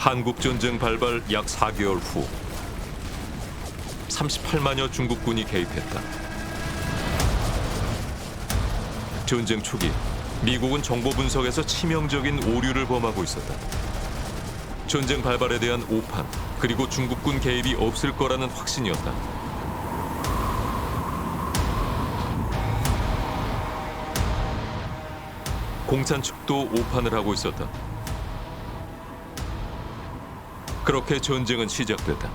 한국전쟁 발발 약 4개월 후 38만여 중국군이 개입했다. 전쟁 초기 미국은 정보 분석에서 치명적인 오류를 범하고 있었다. 전쟁 발발에 대한 오판 그리고 중국군 개입이 없을 거라는 확신이었다. 공산 측도 오판을 하고 있었다. 그렇게 전쟁은 시작됐다.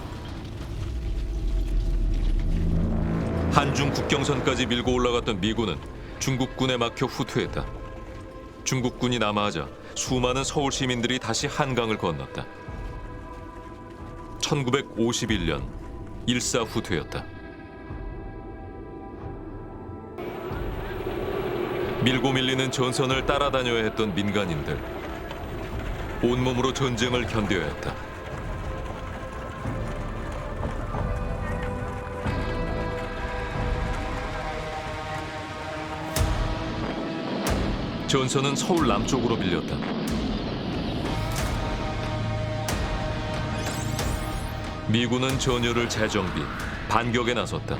한중 국경선까지 밀고 올라갔던 미군은 중국군에 막혀 후퇴했다. 중국군이 남하하자 수많은 서울 시민들이 다시 한강을 건넜다. 1951년 일사후퇴였다. 밀고 밀리는 전선을 따라다녀야 했던 민간인들. 온몸으로 전쟁을 견뎌야 했다. 전선은 서울 남쪽으로 밀렸다. 미군은 전열을 재정비, 반격에 나섰다.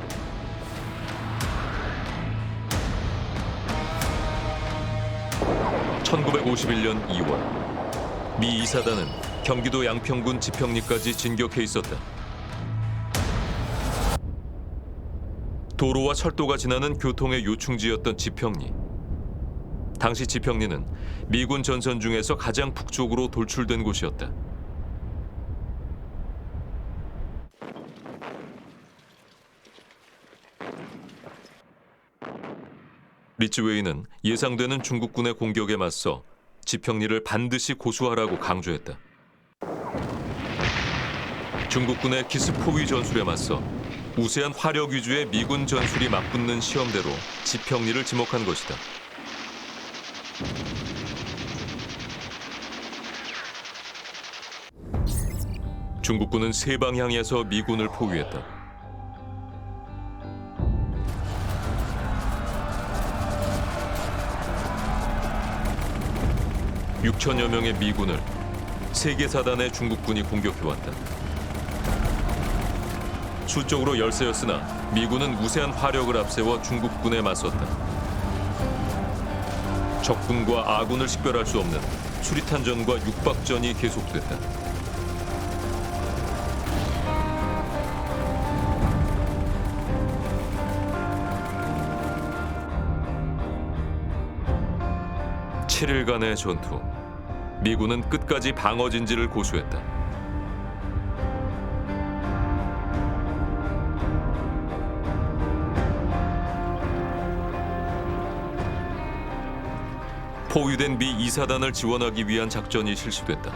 (1951년 2월) 미 2사단은 경기도 양평군 지평리까지 진격해 있었다. 도로와 철도가 지나는 교통의 요충지였던 지평리. 당시 지평리는 미군 전선 중에서 가장 북쪽으로 돌출된 곳이었다. 리츠웨이는 예상되는 중국군의 공격에 맞서 지평리를 반드시 고수하라고 강조했다. 중국군의 기습포위 전술에 맞서 우세한 화력 위주의 미군 전술이 맞붙는 시험대로 지평리를 지목한 것이다. 중국군은 세 방향에서 미군을 포위했다. (6천여) 명의 미군을 3개 사단의 중국군이 공격해왔다. 수적으로 열세였으나 미군은 우세한 화력을 앞세워 중국군에 맞섰다. 적군과 아군을 식별할 수 없는 수리탄전과 육박전이 계속됐다. (7일간의) 전투. 미군은 끝까지 방어 진지를 고수했다. 포위된 미 2사단을 지원하기 위한 작전이 실시됐다.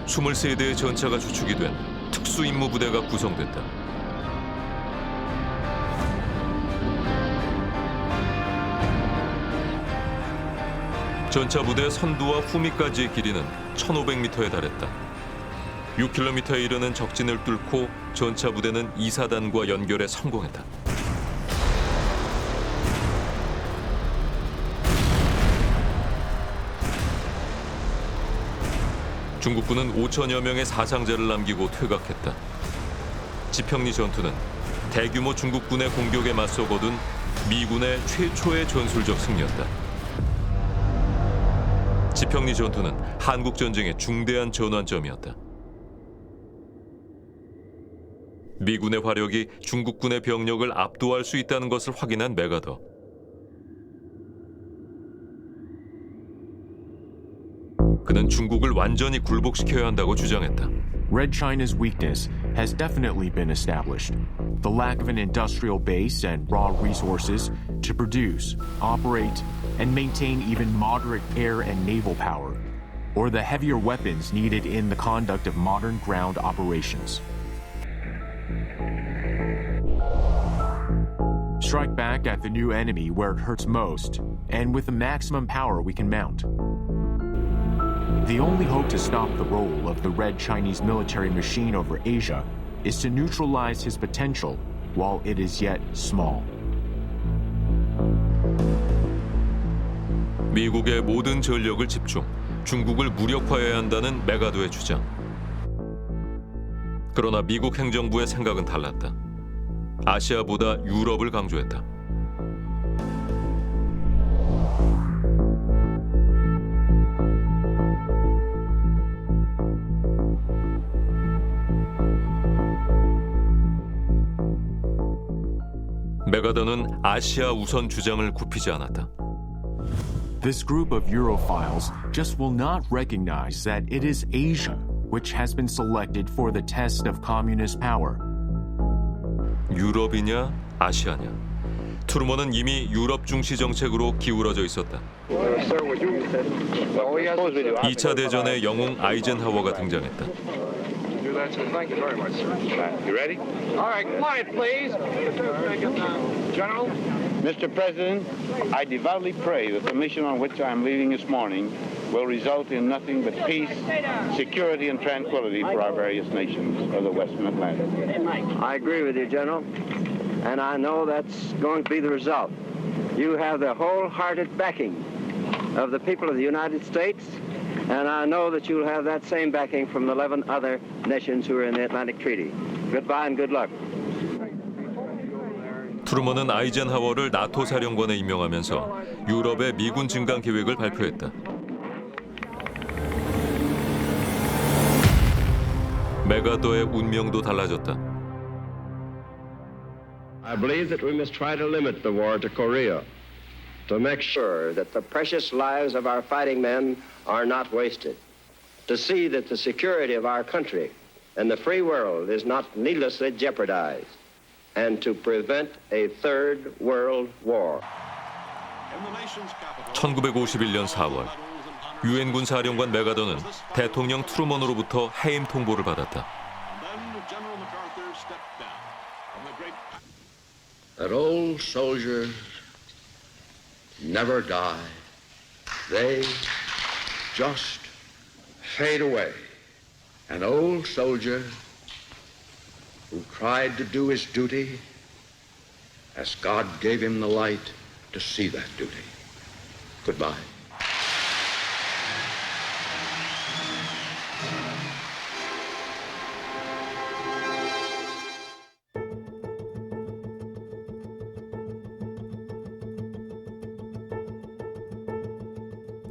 23대의 전차가 주축이 된 특수임무부대가 구성됐다. 전차 부대 선두와 후미까지의 길이는 1,500m에 달했다. 6km에 이르는 적진을 뚫고 전차 부대는 2사단과 연결에 성공했다. 중국군은 5천여 명의 사상자를 남기고 퇴각했다. 지평리 전투는 대규모 중국군의 공격에 맞서 거둔 미군의 최초의 전술적 승리였다. 지평리 전투는 한국전쟁의 중대한 전환점이었다. 미군의 화력이 중국군의 병력을 압도할 수 있다는 것을 확인한 메가더. 그는 중국을 완전히 굴복시켜야 한다고 주장했다. Red China's weakness has definitely been established. The lack of an industrial base and raw resources to produce, operate, and maintain even moderate air and naval power, or the heavier weapons needed in the conduct of modern ground operations. Strike back at the new enemy where it hurts most, and with the maximum power we can mount. The only hope to stop the roll of the Red Chinese military machine over Asia is to neutralize his potential while it is yet small. 미국의 모든 전력을 집중, 중국을 무력화해야 한다는 메가더의 주장. 그러나 미국 행정부의 생각은 달랐다. 아시아보다 유럽을 강조했다. 메가더는 아시아 우선 주장을 굽히지 않았다. This group of Europhiles just will not recognize that it is Asia which has been selected for the test of communist power. 유럽이냐 아시아냐. 트루먼은 이미 유럽 중시 정책으로 기울어져 있었다. 2차 대전의 영웅 아이젠하워가 등장했다. Thank you very much, sir. You ready? All right, quiet, please. General? Mr. President, I devoutly pray that the mission on which I am leaving this morning will result in nothing but peace, security, and tranquility for our various nations of the Western Atlantic. I agree with you, General, and I know that's going to be the result. You have the wholehearted backing of the people of the United States, and I know that you'll have that same backing from the 11 other nations who are in the Atlantic Treaty. Goodbye and good luck. 트루먼은 아이젠하워를 나토 사령관에 임명하면서 유럽의 미군 증강 계획을 발표했다. 메가더의 운명도 달라졌다. I believe that we must try to limit the war to Korea, to make sure that the precious lives of our fighting men are not wasted, to see that the security of our country and the free world is not needlessly jeopardized, and to prevent a third world war. 1951년 4월 유엔군 사령관 메가더는 대통령 트루먼으로부터 해임 통보를 받았다. That old soldiers never die. They just fade away. An old soldier who tried to do his duty as God gave him the light to see that duty. Goodbye.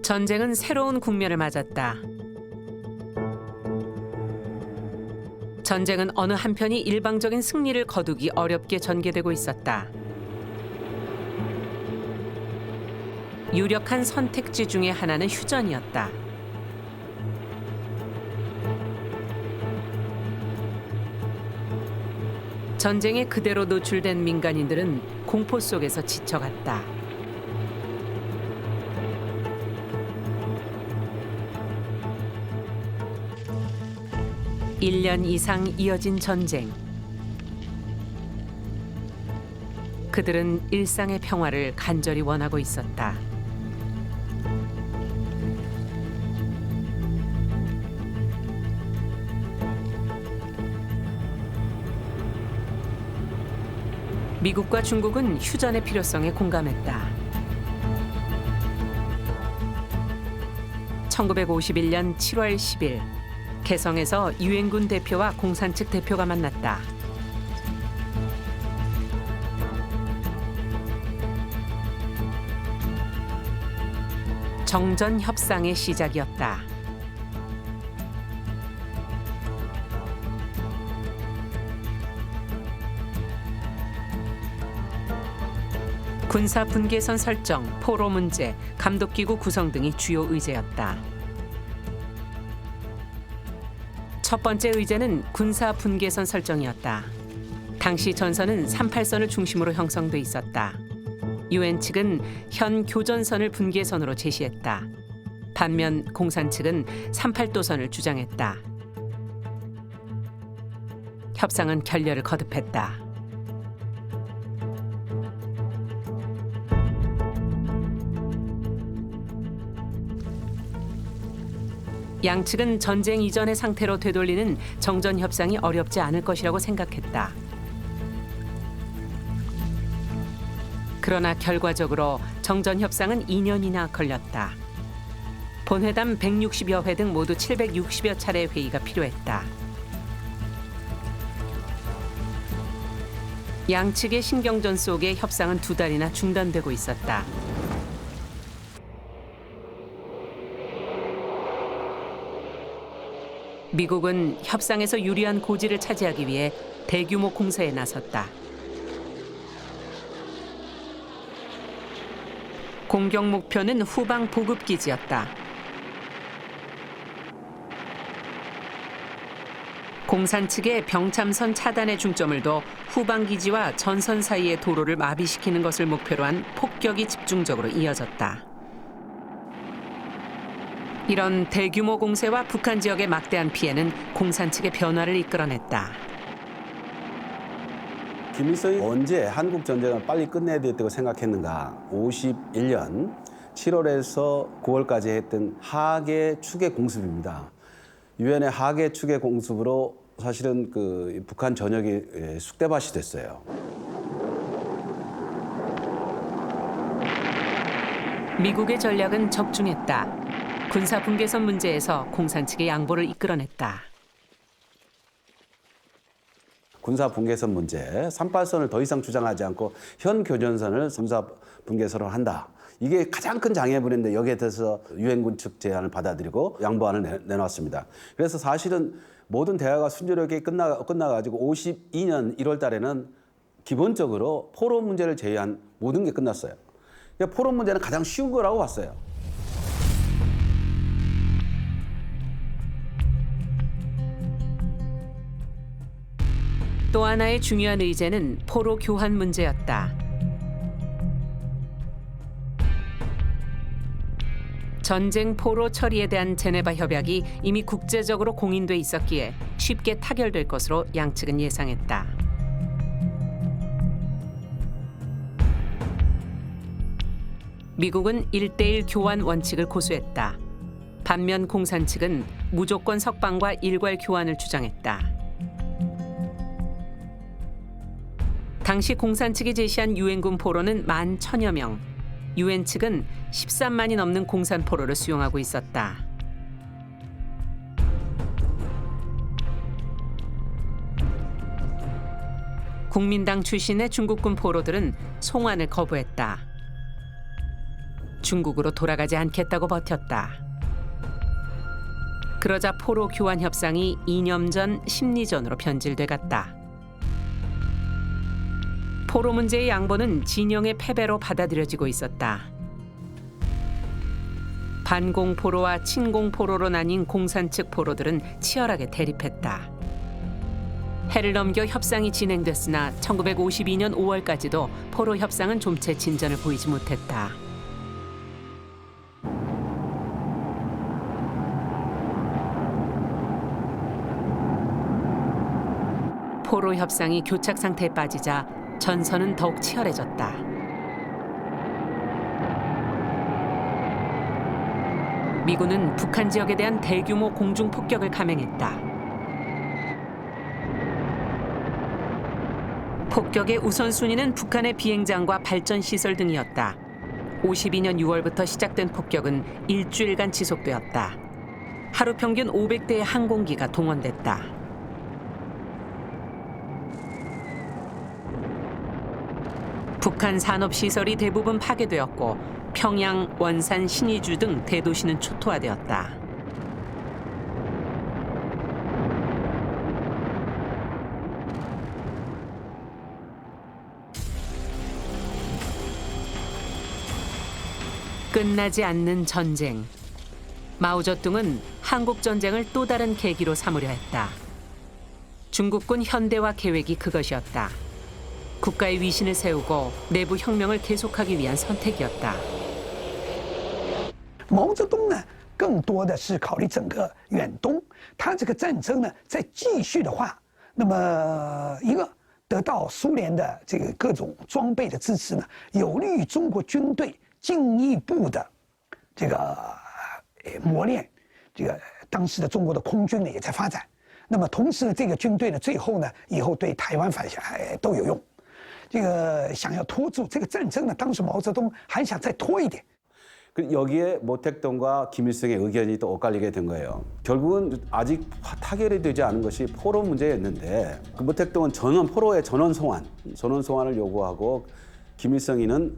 전쟁은 새로운 국면을 맞았다. 전쟁은 어느 한편이 일방적인 승리를 거두기 어렵게 전개되고 있었다. 유력한 선택지 중에 하나는 휴전이었다. 전쟁에 그대로 노출된 민간인들은 공포 속에서 지쳐갔다. 일 년 이상 이어진 전쟁. 그들은 일상의 평화를 간절히 원하고 있었다. 미국과 중국은 휴전의 필요성에 공감했다. 1951년 7월 10일 개성에서 유엔군 대표와 공산 측 대표가 만났다. 정전 협상의 시작이었다. 군사 분계선 설정, 포로 문제, 감독기구 구성 등이 주요 의제였다. 첫 번째 의제는 군사 분계선 설정이었다. 당시 전선은 38선을 중심으로 형성돼 있었다. 유엔 측은 현 교전선을 분계선으로 제시했다. 반면 공산 측은 38도선을 주장했다. 협상은 결렬을 거듭했다. 양측은 전쟁 이전의 상태로 되돌리는 정전 협상이 어렵지 않을 것이라고 생각했다. 그러나 결과적으로 정전 협상은 2년이나 걸렸다. 본회담 160여 회 등 모두 760여 차례의 회의가 필요했다. 양측의 신경전 속에 협상은 2달이나 중단되고 있었다. 미국은 협상에서 유리한 고지를 차지하기 위해 대규모 공세에 나섰다. 공격 목표는 후방 보급기지였다. 공산 측의 병참선 차단에 중점을 둬 후방기지와 전선 사이의 도로를 마비시키는 것을 목표로 한 폭격이 집중적으로 이어졌다. 이런 대규모 공세와 북한 지역의 막대한 피해는 공산 측의 변화를 이끌어냈다. 김일성이 언제 한국 전쟁을 빨리 끝내야 되겠다고 생각했는가? 51년 7월에서 9월까지 했던 하계 추계 공습입니다. 유엔의 하계 추계 공습으로 사실은 그 북한 전역이 쑥대밭이 됐어요. 미국의 전략은 적중했다. 군사 분계선 문제에서 공산 측의 양보를 이끌어냈다. 군사 분계선 문제, 38선을 더 이상 주장하지 않고 현 교전선을 군사 분계선으로 한다. 이게 가장 큰 장애물인데 여기에 대해서 유엔군 측 제안을 받아들이고 양보안을 내놨습니다. 그래서 사실은 모든 대화가 순조롭게 끝나가지고 52년 1월 달에는 기본적으로 포로 문제를 제외한 모든 게 끝났어요. 포로 문제는 가장 쉬운 거라고 봤어요. 또 하나의 중요한 의제는 포로 교환 문제였다. 전쟁 포로 처리에 대한 제네바 협약이 이미 국제적으로 공인돼 있었기에 쉽게 타결될 것으로 양측은 예상했다. 미국은 1:1 교환 원칙을 고수했다. 반면 공산 측은 무조건 석방과 일괄 교환을 주장했다. 당시 공산 측이 제시한 유엔군 포로는 11,000여 명, 유엔 측은 13만이 넘는 공산 포로를 수용하고 있었다. 국민당 출신의 중국군 포로들은 송환을 거부했다. 중국으로 돌아가지 않겠다고 버텼다. 그러자 포로 교환 협상이 이념전, 심리전으로 변질돼 갔다. 포로 문제의 양보는 진영의 패배로 받아들여지고 있었다. 반공포로와 친공포로로 나뉜 공산 측 포로들은 치열하게 대립했다. 해를 넘겨 협상이 진행됐으나 1952년 5월까지도 포로 협상은 좀채 진전을 보이지 못했다. 포로 협상이 교착 상태에 빠지자 전선은 더욱 치열해졌다. 미군은 북한 지역에 대한 대규모 공중 폭격을 감행했다. 폭격의 우선순위는 북한의 비행장과 발전 시설 등이었다. 52년 6월부터 시작된 폭격은 일주일간 지속되었다. 하루 평균 500대의 항공기가 동원됐다. 북한 산업시설이 대부분 파괴되었고 평양, 원산, 신의주 등 대도시는 초토화되었다. 끝나지 않는 전쟁. 마오쩌둥은 한국 전쟁을 또 다른 계기로 삼으려 했다. 중국군 현대화 계획이 그것이었다. 국가의 위신을 세우고 내부 혁명을 계속하기 위한 선택이었다. 毛泽东呢，更多的是考虑整个远东，他这个战争呢再继续的话，那么一个得到苏联的这个各种装备的支持呢，有利于中国军队进一步的这个磨练，这个当时的中国的空军呢也在发展。那么同时呢，这个军队呢最后呢以后对台湾反辖都有用。这个想要拖住这个战争呢，当时毛泽东还想再拖一点。 여기에 모택동과 김일성의 의견이 또 엇갈리게 된 거예요. 결국은 아직 타결이 되지 않은 것이 포로 문제였는데 그 모택동은 포로의 전원 송환을 요구하고 김일성이는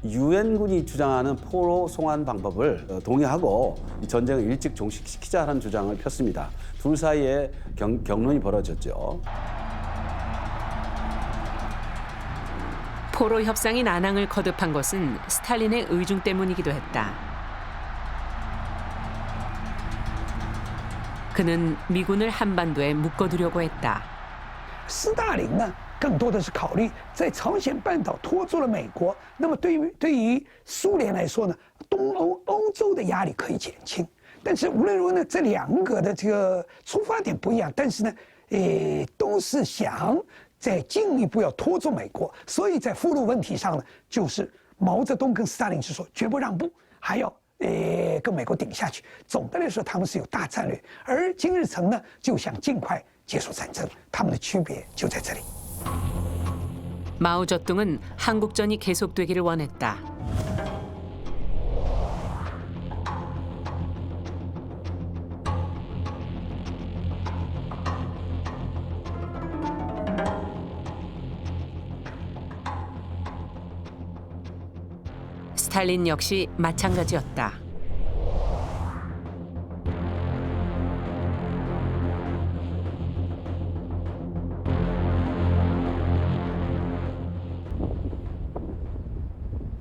유엔군이 주장하는 포로 송환 방법을 동의하고 이 전쟁을 일찍 종식시키자는 주장을 폈습니다. 둘 사이에 격론이 벌어졌죠. 포로 협상이 난항을 거듭한 것은 스탈린의 의중 때문이기도 했다. 그는 미군을 한반도에 묶어두려고 했다. 斯大林呢，更多的是考虑在朝鲜半岛拖住了美国，那么对于苏联来说呢，欧洲的压力可以减轻。但是无论如何呢，这两个的这个出发点不一样，但是呢，都是想再进一步要拖住美国，所以在俘虏问题上呢，就是毛泽东跟斯大林是说绝不让步，还要跟美国顶下去。总的来说，他们是有大战略，而金日成呢就想尽快结束战争，他们的区别就在这里。 마오쩌둥은 한국전이 계속되기를 원했다. 스탈린 역시 마찬가지였다.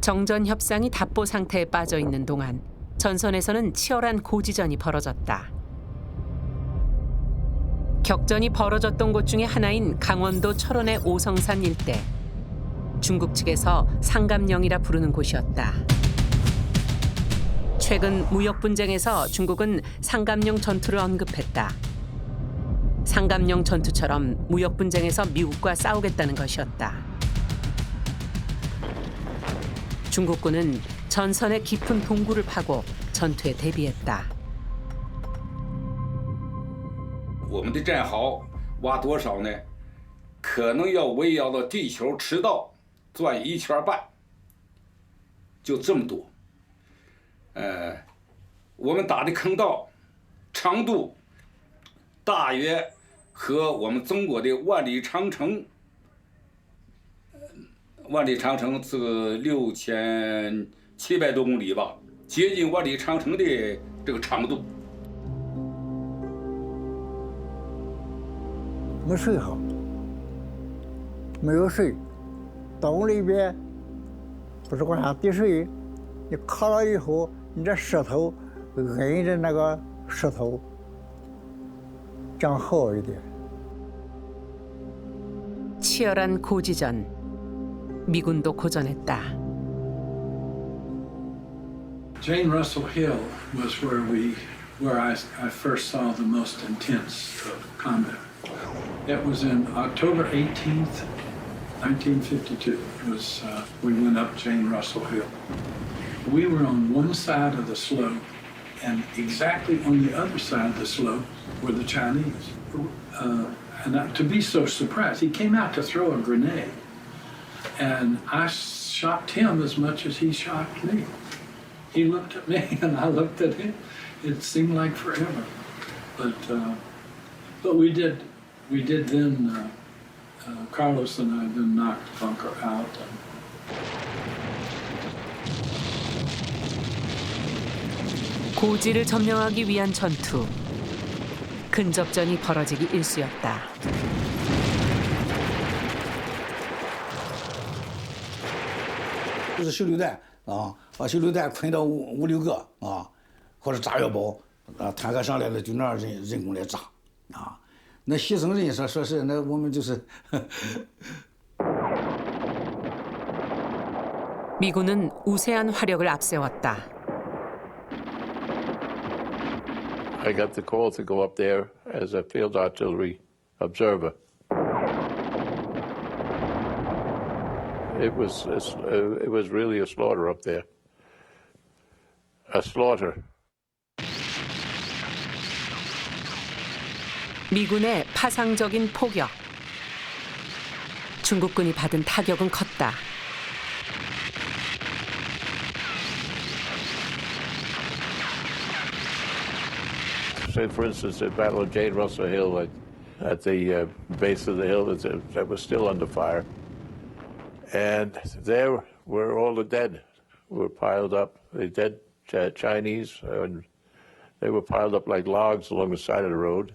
정전 협상이 답보 상태에 빠져 있는 동안 전선에서는 치열한 고지전이 벌어졌다. 격전이 벌어졌던 곳 중에 하나인 강원도 철원의 오성산 일대. 중국 측에서 상감령이라 부르는 곳이었다. 최근 무역 분쟁에서 중국은 상감령 전투를 언급했다. 상감령 전투처럼 무역 분쟁에서 미국과 싸우겠다는 것이었다. 중국군은 전선의 깊은 동굴을 파고 전투에 대비했다. 我们的战壕挖多少呢？可能要围绕到地球赤道转1圈半，就这么多。我们打的坑道长度大约和我们中国的万里长城。 万里长城这个6700多公里吧，接近万里长城的这个长度。没睡好，没有睡，洞里边不是往下滴水，你卡了以后，你这舌头摁着那个石头，这样好一点。 치열한 고지전. 미군도 고전했다. Jane Russell Hill was where I first saw the most intense combat. It was in October 18th, 1952. It was we went up Jane Russell Hill. We were on one side of the slope, and exactly on the other side of the slope were the Chinese. And to be so surprised, he came out to throw a grenade. And I shocked him as much as he shocked me. He looked at me and I looked at him. It seemed like forever. But we did then, Carlos and I then knocked Bunker out. 고지를 점령하기 위한 전투. 근접전이 벌어지기 일쑤였다.就是手榴弹啊，把手榴弹捆到五六个啊，或者炸药包啊，坦克上来了就那样人工来炸啊。那牺牲人说是那我们就是。미군은 우세한 화력을 앞세웠다. I got the call to go up there as a field artillery observer. It was really a slaughter up there. A slaughter. 미군의 파상적인 포격. 중국군이 받은 타격은 컸다. say, for instance, the Battle of Jane Russell Hill, like at the base of the hill that was still under fire. And there were all the dead were piled up, the dead Chinese, and they were piled up like logs along the side of the road.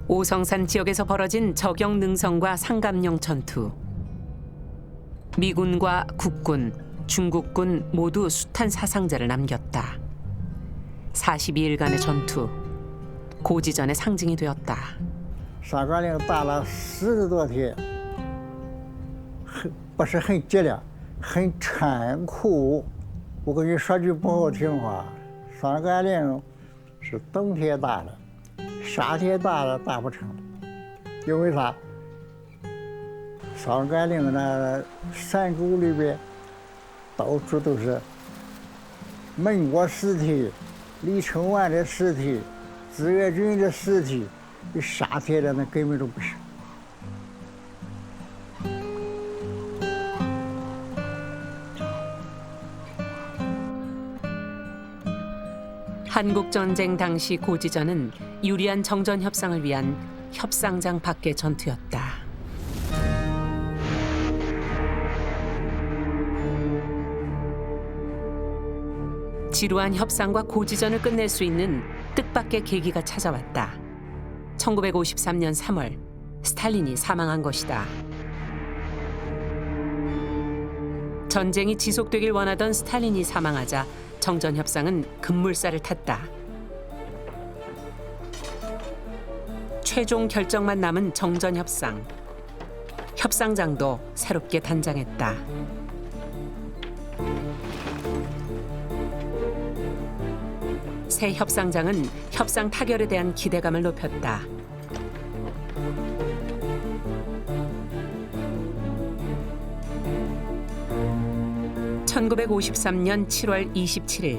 오성산 지역에서 벌어진 저격 능선과 상감령 전투. 미군과 국군, 중국군 모두 숱한 사상자를 남겼다. 42일간의 전투, 고지전의 상징이 되었다. 上甘岭打了40多天，不是很激烈，很残酷。我跟你说句不好听话，上甘岭是冬天打的，夏天打的打不成，因为啥？上甘岭那山沟里边到处都是美国尸体、李承晚的尸体、志愿军的尸体，你夏天的那根本都不行。 한국전쟁 당시 고지전은 유리한 정전 협상을 위한 협상장 밖의 전투였다. 지루한 협상과 고지전을 끝낼 수 있는 뜻밖의 계기가 찾아왔다. 1953년 3월 스탈린이 사망한 것이다. 전쟁이 지속되길 원하던 스탈린이 사망하자 정전 협상은 급물살을 탔다. 최종 결정만 남은 정전 협상. 협상장도 새롭게 단장했다. 새 협상장은 협상 타결에 대한 기대감을 높였다. (1953년 7월 27일)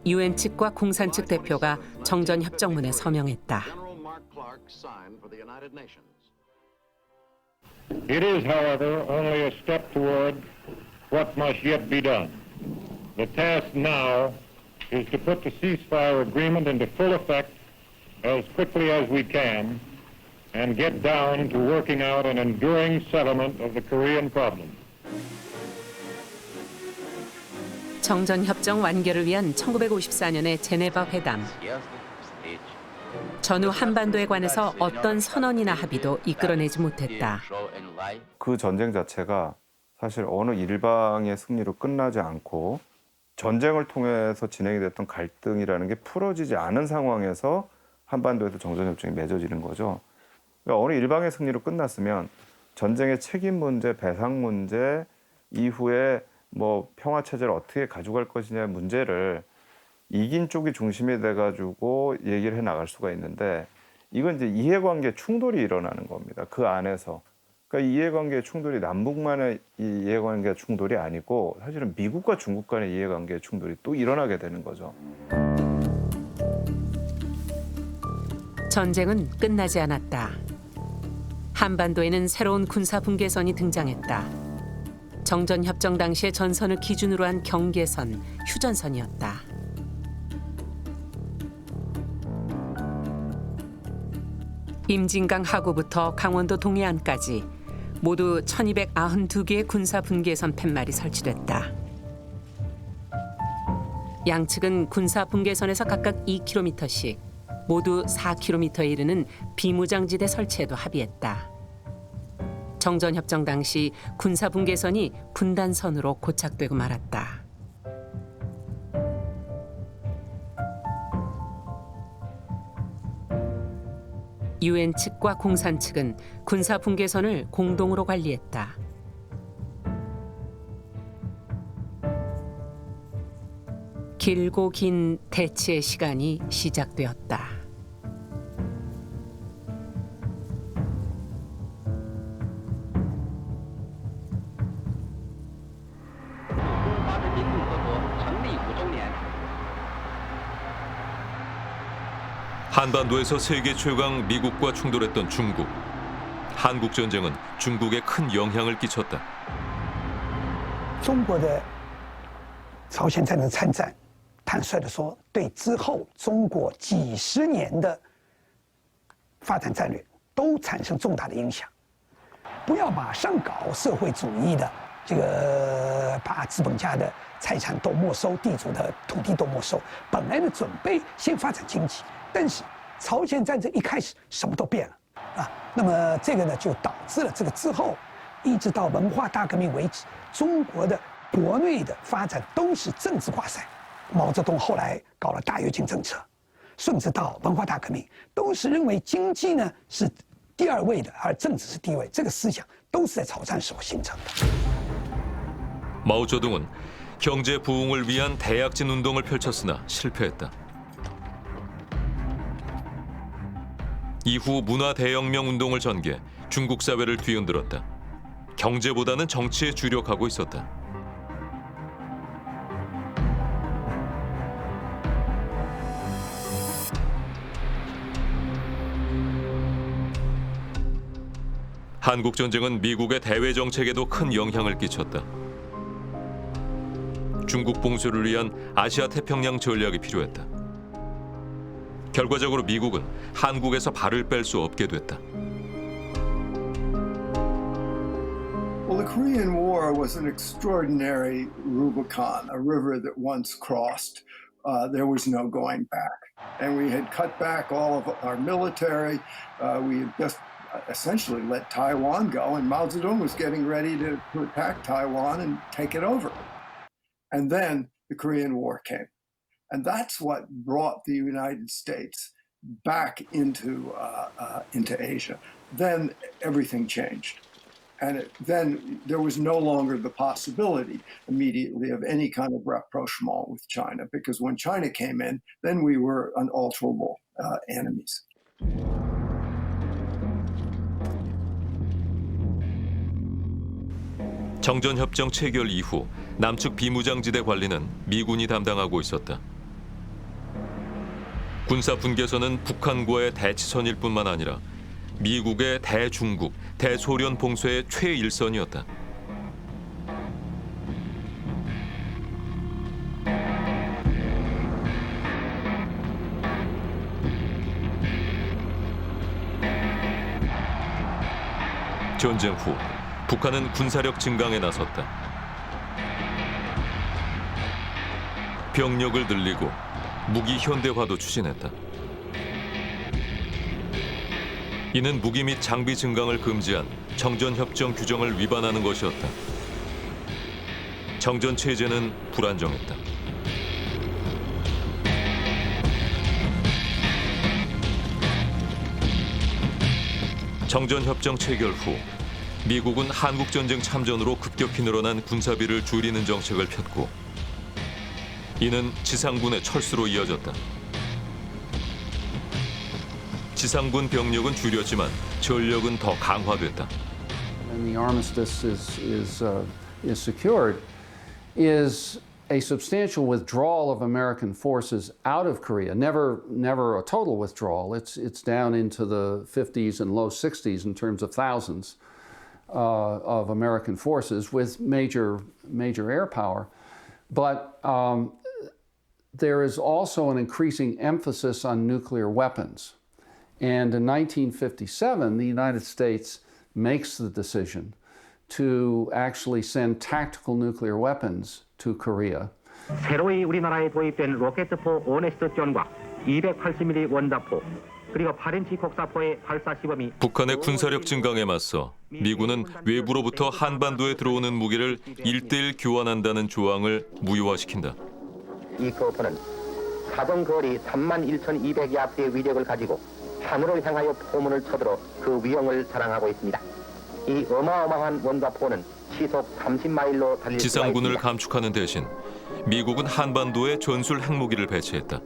유엔 측과 공산 측 대표가 정전 협정문에 서명했다. It is, however, only a step toward what must yet be done. The task now is to put the ceasefire agreement into full effect as quickly as we can and get down to working out an enduring settlement of the Korean problem. 정전 협정 완결을 위한 1954년의 제네바 회담. 전후 한반도에 관해서 어떤 선언이나 합의도 이끌어내지 못했다. 그 전쟁 자체가 사실 어느 일방의 승리로 끝나지 않고 전쟁을 통해서 진행이 됐던 갈등이라는 게 풀어지지 않은 상황에서 한반도에서 정전협정이 맺어지는 거죠. 그러니까 어느 일방의 승리로 끝났으면 전쟁의 책임 문제, 배상 문제, 이후에 뭐 평화 체제를 어떻게 가져갈 것이냐의 문제를 이긴 쪽이 중심이 돼가지고 얘기를 해 나갈 수가 있는데 이건 이제 이해관계 충돌이 일어나는 겁니다. 그 안에서. 그러니까 이해관계 충돌이 남북만의 이 이해관계 충돌이 아니고 사실은 미국과 중국 간의 이해관계 충돌이 또 일어나게 되는 거죠. 전쟁은 끝나지 않았다. 한반도에는 새로운 군사 분계선이 등장했다. 정전협정 당시의 전선을 기준으로 한 경계선, 휴전선이었다. 임진강 하구부터 강원도 동해안까지 모두 1292개의 군사 분계선 팻말이 설치됐다. 양측은 군사 분계선에서 각각 2km씩 모두 4km에 이르는 비무장지대 설치에도 합의했다. 정전협정 당시 군사 분계선이 분단선으로 고착되고 말았다. 유엔 측과 공산 측은 군사 분계선을 공동으로 관리했다. 길고 긴 대치의 시간이 시작되었다. 한반도에서 세계 최강 미국과 충돌했던 중국. 한국 전쟁은 중국에 큰 영향을 끼쳤다. 中国的朝鲜战争参战，坦率地说，对之后中国几十年的发展战略都产生重大的影响。不要马上搞社会主义的这个，把资本家的财产都没收，地主的土地都没收。本来呢，准备先发展经济，但是朝鲜战争一开始什么都变了啊。那么这个呢，就导致了这个之后，一直到文化大革命为止，中国的国内的发展都是政治挂帅。毛泽东后来搞了大跃进政策，甚至到文化大革命，都是认为经济呢是第二位的，而政治是第一位。这个思想都是在朝战时候形成的。 마오쩌둥은 경제 부흥을 위한 대약진 운동을 펼쳤으나 실패했다. 이후 문화 대혁명 운동을 전개, 중국 사회를 뒤흔들었다. 경제보다는 정치에 주력하고 있었다. 한국 전쟁은 미국의 대외 정책에도 큰 영향을 끼쳤다. 중국 봉쇄를 위한 아시아 태평양 전략이 필요했다. 결과적으로 미국은 한국에서 발을 뺄 수 없게 됐다. Well, the Korean War was an extraordinary Rubicon, a river that once crossed, there was no going back. And we had cut back all of our military. We had just essentially let Taiwan go, and Mao Zedong was getting ready to attack Taiwan and take it over. And then the Korean War came. And that's what brought the United States back into Asia. Then everything changed. And then there was no longer the possibility immediately of any kind of rapprochement with China, because when China came in, then we were unalterable enemies. 정전협정 체결 이후 남측 비무장지대 관리는 미군이 담당하고 있었다. 군사 분계선은 북한과의 대치선일 뿐만 아니라 미국의 대중국, 대소련 봉쇄의 최일선이었다. 전쟁 후 북한은 군사력 증강에 나섰다. 병력을 늘리고 무기 현대화도 추진했다. 이는 무기 및 장비 증강을 금지한 정전협정 규정을 위반하는 것이었다. 정전 체제는 불안정했다. 정전협정 체결 후 미국은 한국전쟁 참전으로 급격히 늘어난 군사비를 줄이는 정책을 폈고 이는 지상군의 철수로 이어졌다. 지상군 병력은 줄였지만 전력은 더 강화됐다. And the armistice is secured is a substantial withdrawal of American forces out of Korea. Never a total withdrawal. It's down into the 50s and low 60s in terms of thousands of American forces with major air power, but there is also an increasing emphasis on nuclear weapons. And in 1957, the United States makes the decision to actually send tactical nuclear weapons to Korea. 새로이 우리나라에 도입된 로켓포 오네스트존과 280mm 원자포 그리고 8인치 곡사포의 발사 시범이 북한의 군사력 증강에 맞서 미군은 외부로부터 한반도에 들어오는 무기를 1대1 교환한다는 조항을 무효화시킨다. 이 거포는 사정거리 31,200야드의 위력을 가지고 하늘을 향하여 포문을 쳐들어 그 위용을 자랑하고 있습니다. 이 어마어마한 원자포는 시속 30마일로 달릴 수가 지상군을 있습니다. 감축하는 대신 미국은 한반도에 전술 핵무기를 배치했다.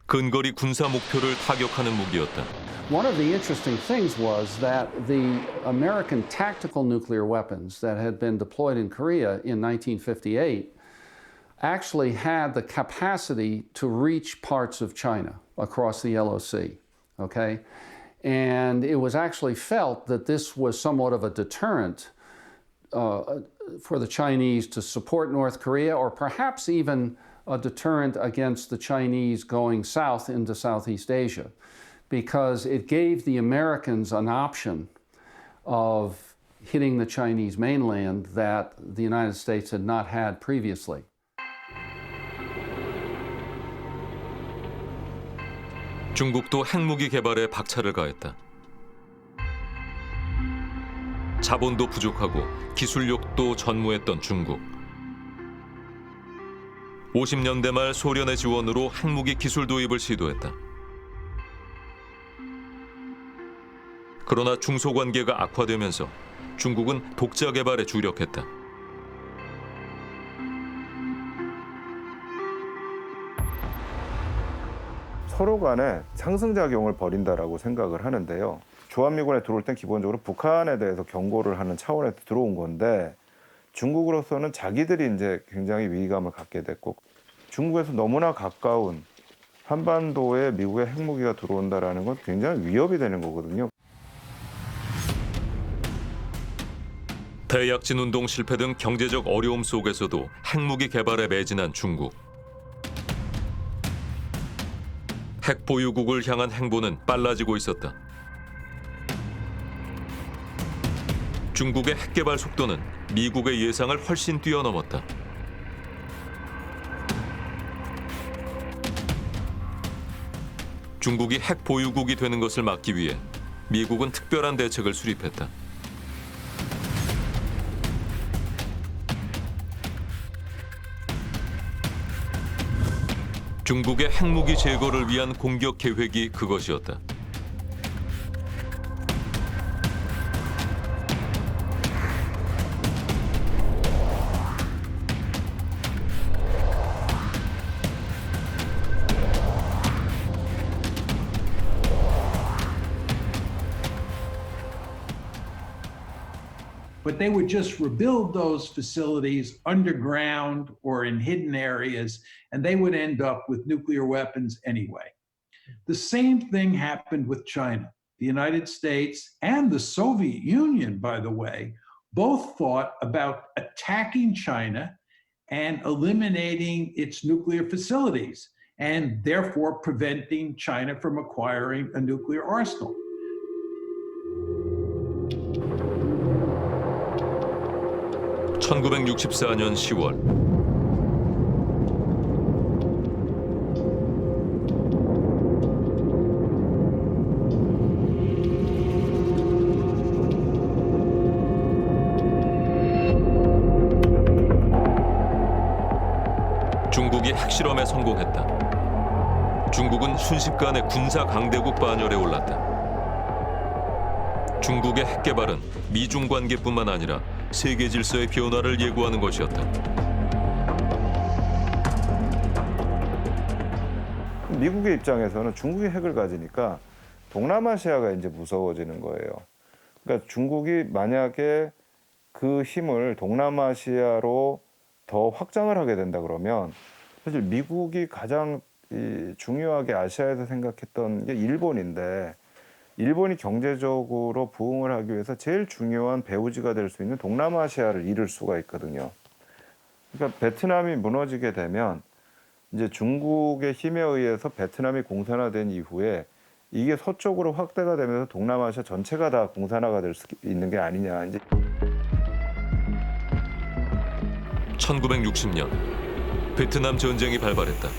근거리 군사 목표를 타격하는 무기였다. One of the interesting things was that the American tactical nuclear weapons that had been deployed in Korea in 1958 actually had the capacity to reach parts of China across the Yellow Sea, okay? And it was actually felt that this was somewhat of a deterrent for the Chinese to support North Korea, or perhaps even a deterrent against the Chinese going south into Southeast Asia, because it gave the Americans an option of hitting the Chinese mainland that the United States had not had previously. 중국도 핵무기 개발에 박차를 가했다. 자본도 부족하고 기술력도 전무했던 중국. 50년대 말 소련의 지원으로 핵무기 기술 도입을 시도했다. 그러나 중소 관계가 악화되면서 중국은 독자 개발에 주력했다. 서로 간에 상승작용을 벌인다라고 생각을 하는데요. 주한미군에 들어올 땐 기본적으로 북한에 대해서 경고를 하는 차원에서 들어온 건데, 중국으로서는 자기들이 이제 굉장히 위기감을 갖게 됐고, 중국에서 너무나 가까운 한반도에 미국의 핵무기가 들어온다라는 건 굉장히 위협이 되는 거거든요. 대약진 운동 실패 등 경제적 어려움 속에서도 핵무기 개발에 매진한 중국. 핵 보유국을 향한 행보는 빨라지고 있었다. 중국의 핵 개발 속도는 미국의 예상을 훨씬 뛰어넘었다. 중국이 핵 보유국이 되는 것을 막기 위해 미국은 특별한 대책을 수립했다. 중국의 핵무기 제거를 위한 공격 계획이 그것이었다. But they would just rebuild those facilities underground or in hidden areas, and they would end up with nuclear weapons anyway. The same thing happened with China. The United States and the Soviet Union, by the way, both thought about attacking China and eliminating its nuclear facilities, and therefore preventing China from acquiring a nuclear arsenal. 1964년 10월 중국이 핵실험에 성공했다. 중국은 순식간에 군사 강대국 반열에 올랐다. 중국의 핵 개발은 미중 관계뿐만 아니라 세계 질서의 변화를 예고하는 것이었다. 미국의 입장에서는 중국이 핵을 가지니까 동남아시아가 이제 무서워지는 거예요. 그러니까 중국이 만약에 그 힘을 동남아시아로 더 확장을 하게 된다 그러면, 사실 미국이 가장 중요하게 아시아에서 생각했던 게 일본인데, 일본이 경제적으로 부흥을 하기 위해서 제일 중요한 배후지가 될 수 있는 동남아시아를 잃을 수가 있거든요. 그러니까 베트남이 무너지게 되면 이제 중국의 힘에 의해서 베트남이 공산화된 이후에 이게 서쪽으로 확대가 되면서 동남아시아 전체가 다 공산화가 될 수 있는 게 아니냐. 이제 1960년 베트남 전쟁이 발발했다.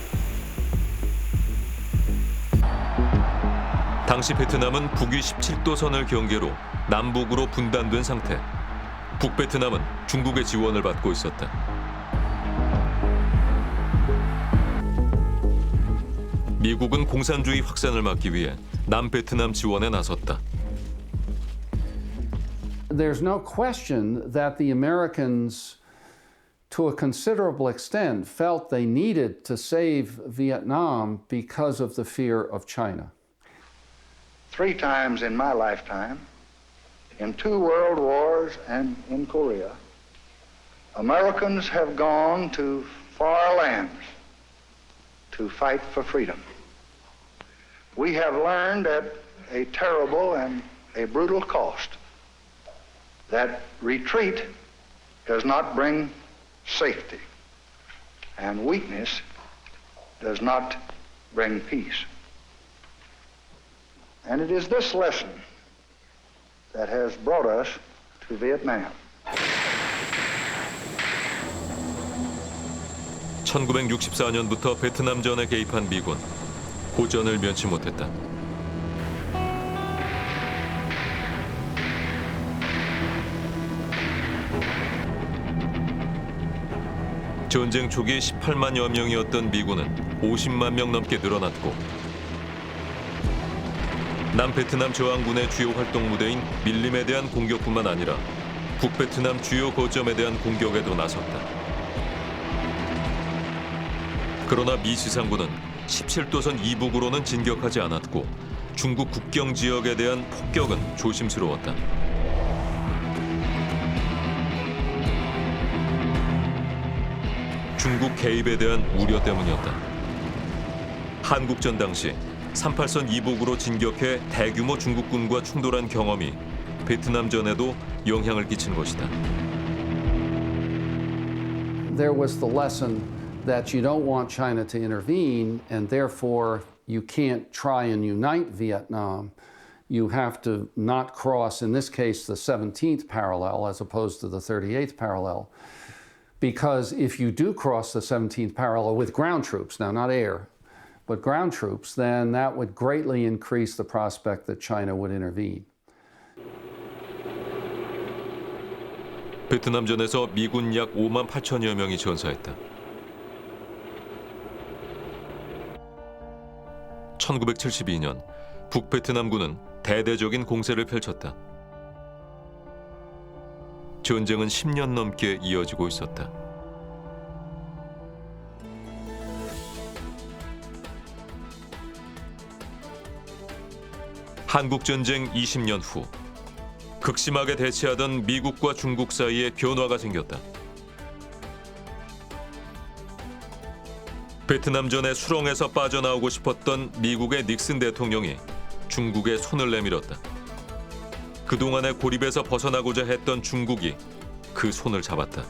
당시 베트남은 북위 17도선을 경계로 남북으로 분단된 상태. 북베트남은 중국의 지원을 받고 있었다. 미국은 공산주의 확산을 막기 위해 남베트남 지원에 나섰다. There's no question that the Americans, to a considerable extent, felt they needed to save Vietnam because of the fear of China. 3 times in my lifetime, in 2 world wars and in Korea, Americans have gone to far lands to fight for freedom. We have learned that a terrible and a brutal cost. That retreat does not bring safety, and weakness does not bring peace. And it is this lesson that has brought us to Vietnam. 1964년부터 베트남전에 개입한 미군, 고전을 면치 못했다. 전쟁 초기 18만여 명이었던 미군은 50만 명 넘게 늘어났고 남베트남 저항군의 주요 활동 무대인 밀림에 대한 공격뿐만 아니라 북베트남 주요 거점에 대한 공격에도 나섰다. 그러나 미 지상군은 17도선 이북으로는 진격하지 않았고 중국 국경 지역에 대한 폭격은 조심스러웠다. 중국 개입에 대한 우려 때문이었다. 한국전 당시 38선 이북으로 진격해 대규모 중국군과 충돌한 경험이 베트남전에도 영향을 끼친 것이다. There was the lesson that you don't want China to intervene, and therefore you can't try and unite Vietnam. You have to not cross, in this case, the 17th parallel as opposed to the 38th parallel. Because if you do cross the 17th parallel with ground troops, now not air, but ground troops, then that would greatly increase the prospect that China would intervene. 베트남전에서 미군 약 5만 8천여 명이 전사했다. 1972년 북베트남군은 대대적인 공세를 펼쳤다. 전쟁은 10년 넘게 이어지고 있었다. 한국전쟁 20년 후 극심하게 대치하던 미국과 중국 사이에 변화가 생겼다. 베트남전의 수렁에서 빠져나오고 싶었던 미국의 닉슨 대통령이 중국에 손을 내밀었다. 그동안의 고립에서 벗어나고자 했던 중국이 그 손을 잡았다.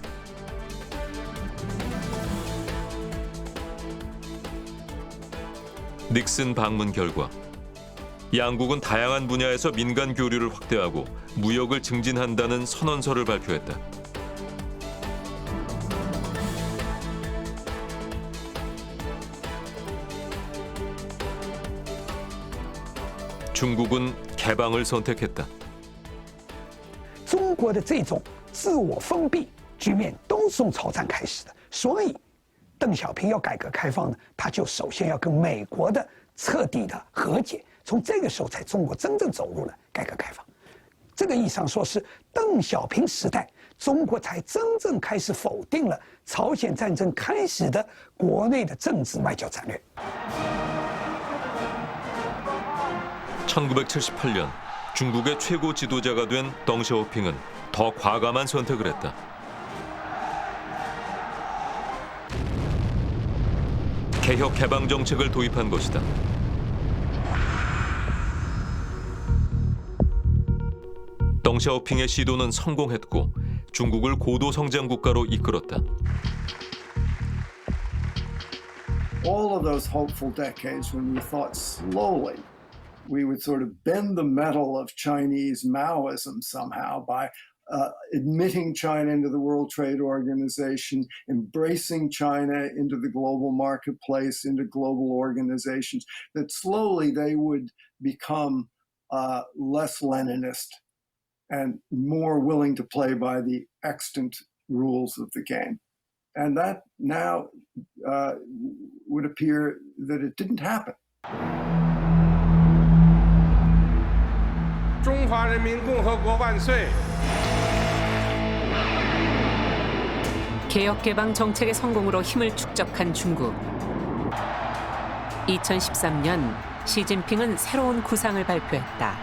닉슨 방문 결과 양국은 다양한 분야에서 민간 교류를 확대하고 무역을 증진한다는 선언서를 발표했다. 중국은 개방을 선택했다. 中国的这种自我封闭局面都是从朝战开始的，所以邓小平要改革开放呢，他就首先要跟美国的彻底的和解，从这个时候才中国真正走入了改革开放。这个意义上说是邓小平时代，中国才真正开始否定了朝鲜战争开始的国内的政治外交战略。 1978년 중국의 최고 지도자가 된 덩샤오핑은 더 과감한 선택을 했다. 개혁 개방 정책을 도입한 것이다. 덩샤오핑의 시도는 성공했고 중국을 고도 성장 국가로 이끌었다. All of those hopeful decades when we thought slowly we would sort of bend the metal of Chinese Maoism somehow by admitting China into the World Trade Organization, embracing China into the global marketplace, into global organizations, that slowly they would become less Leninist and more willing to play by the extant rules of the game. And that now would appear that it didn't happen. 中华人民共和国万岁! 개혁 개방 정책의 성공으로 힘을 축적한 중국. 2013년 시진핑은 새로운 구상을 발표했다.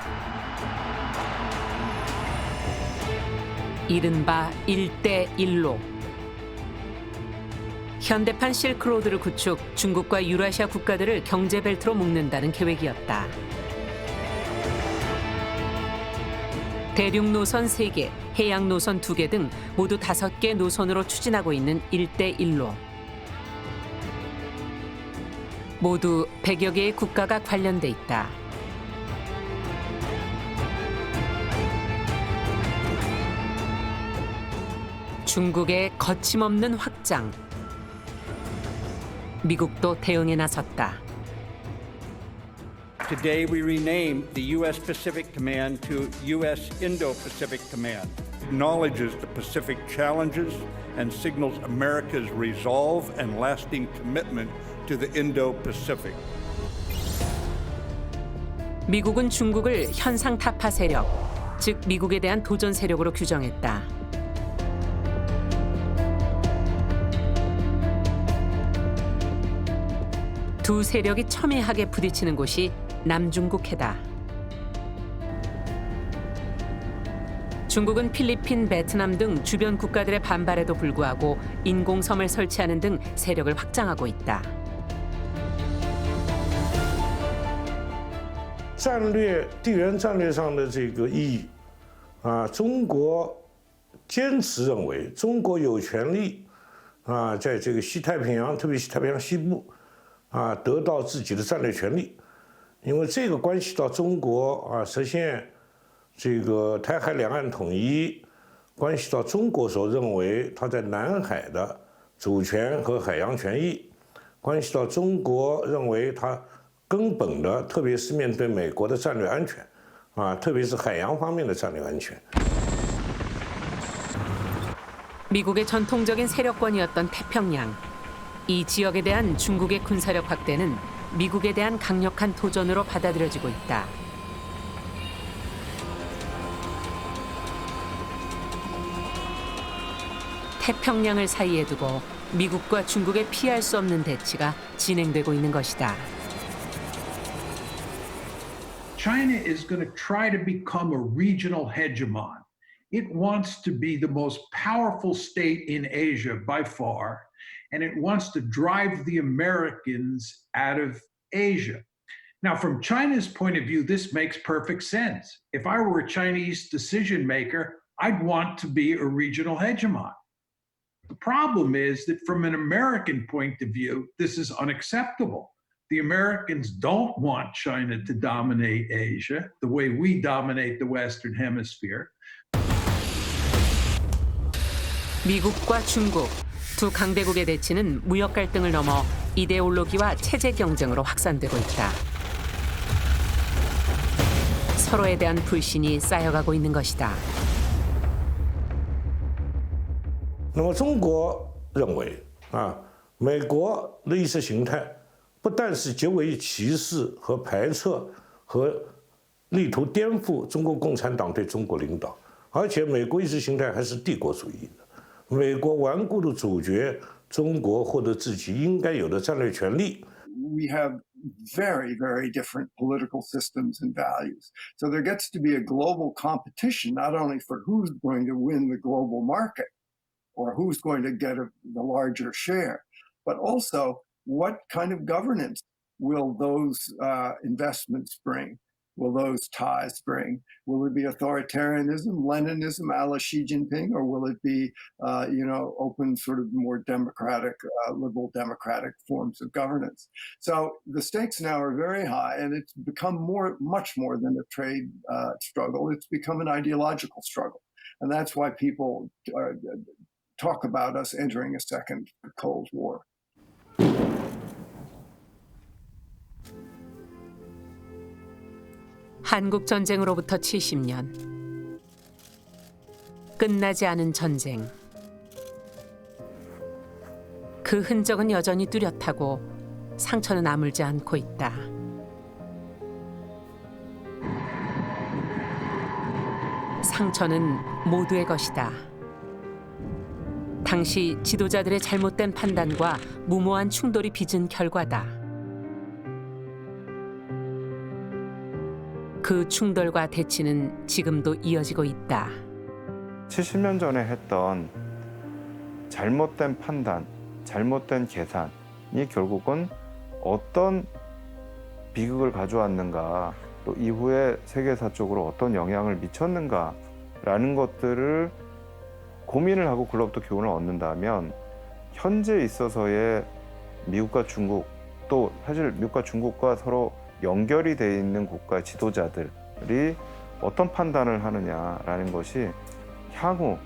이른바 1대1로. 현대판 실크로드를 구축, 중국과 유라시아 국가들을 경제 벨트로 묶는다는 계획이었다. 대륙 노선 3개, 해양 노선 2개 등 모두 5개 노선으로 추진하고 있는 1대1로. 모두 100여 개의 국가가 관련돼 있다. 중국의 거침없는 확장. 미국도 대응에 나섰다. Today we renamed the U.S. Pacific Command to U.S. Indo-Pacific Command. Acknowledges the Pacific challenges and signals America's resolve and lasting commitment to the Indo-Pacific. 미국은 중국을 현상 타파 세력, 즉 미국에 대한 도전 세력으로 규정했다. 두 세력이 첨예하게 부딪히는 곳이 남중국해다. 중국은 필리핀, 베트남 등 주변 국가들의 반발에도 불구하고 인공섬을 설치하는 등 세력을 확장하고 있다. 战略地缘战略上的这个意义中国坚持认为中国有权利在这个西太平洋，特别西太平洋西部得到自己的战略权利，因为这个关系到中国实现这个台海两岸统一，关系到中国所认为它在南海的主权和海洋权益，关系到中国认为它根本的，特别是面对美国的战略安全特别是海洋方面的战略安全。 미국의 전통적인 세력권이었던 태평양. 이 지역에 대한 중국의 군사력 확대는 미국에 대한 강력한 도전으로 받아들여지고 있다. 태평양을 사이에 두고 미국과 중국의 피할 수 없는 대치가 진행되고 있는 것이다. China is going to try to become a regional hegemon. It wants to be the most powerful state in Asia by far, and it wants to drive the Americans out of Asia. Now, from China's point of view, this makes perfect sense. If I were a Chinese decision maker, I'd want to be a regional hegemon. The problem is that from an American point of view, this is unacceptable. The Americans don't want China to dominate Asia the way we dominate the Western Hemisphere. 미국과 중국, 두 강대국의 대치는 무역 갈등을 넘어 이데올로기와 체제 경쟁으로 확산되고 있다. 서로에 대한 불신이 쌓여가고 있는 것이다. 那么中国认为美国的意识形态不但是极为歧视和排斥和力图颠覆中国共产党对中国领导，而且美国意识形态还是帝国主义的。美国顽固的主角中国获得自己应该有的战略权利。 We have very, very different political systems and values. So there gets to be a global competition, not only for who's going to win the global market or who's going to get the larger share, but also what kind of governance will those investments bring? Will those ties bring? Will it be authoritarianism, Leninism, a la Xi Jinping, or will it be, open, sort of more democratic, liberal democratic forms of governance? So the stakes now are very high, and it's become much more than a trade struggle. It's become an ideological struggle, and that's why people talk about us entering a second Cold War. 한국 전쟁으로부터 70년. 끝나지 않은 전쟁. 그 흔적은 여전히 뚜렷하고 상처는 아물지 않고 있다. 상처는 모두의 것이다. 당시 지도자들의 잘못된 판단과 무모한 충돌이 빚은 결과다. 그 충돌과 대치는 지금도 이어지고 있다. 70년 전에 했던 잘못된 판단, 잘못된 계산이 결국은 어떤 비극을 가져왔는가 또 이후에 세계사 쪽으로 어떤 영향을 미쳤는가라는 것들을 고민을 하고 그로부터 교훈을 얻는다면 현재 있어서의 미국과 중국 또 사실 미국과 중국과 서로 연결이 돼 있는 국가 지도자들이 어떤 판단을 하느냐라는 것이 향후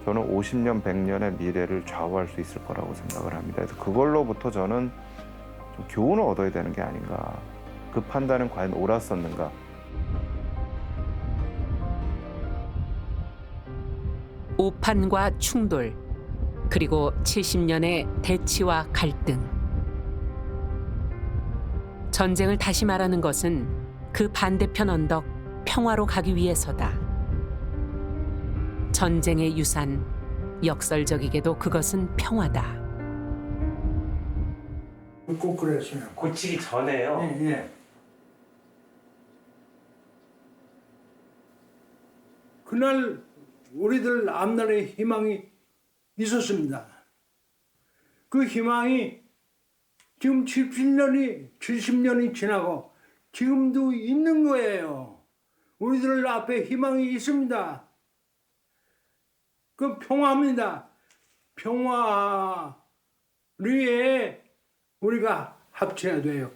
저는 50년, 100년의 미래를 좌우할 수 있을 거라고 생각을 합니다. 그래서 그걸로부터 저는 좀 교훈을 얻어야 되는 게 아닌가. 그 판단은 과연 옳았었는가. 오판과 충돌, 그리고 70년의 대치와 갈등. 전쟁을 다시 말하는 것은 그 반대편 언덕 평화로 가기 위해서다. 전쟁의 유산, 역설적이게도 그것은 평화다. 꼭 그랬어요. 고치기 전에요? 예, 예. 그날 우리들 앞날에 희망이 있었습니다. 그 희망이 지금 70년이 지나고 지금도 있는 거예요. 우리들 앞에 희망이 있습니다. 그 평화입니다. 평화 위에 우리가 합쳐야 돼요.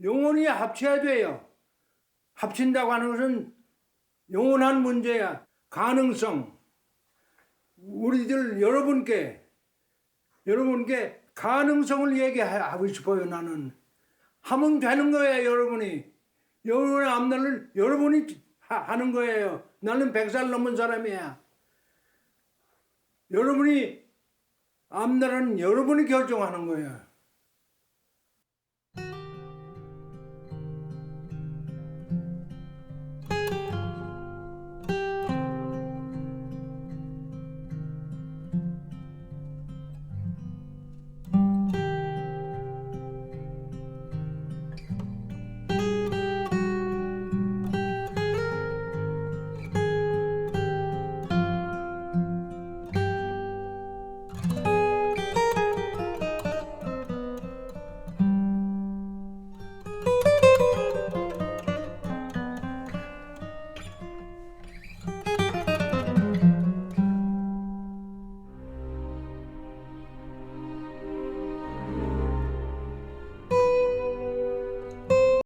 영원히 합쳐야 돼요. 합친다고 하는 것은 영원한 문제야. 가능성. 우리들 여러분께 가능성을 얘기하고 싶어요. 나는 하면 되는 거예요. 여러분의 앞날을 여러분이 하는 거예요. 나는 100살 넘은 사람이야. 여러분이 앞날은 여러분이 결정하는 거예요.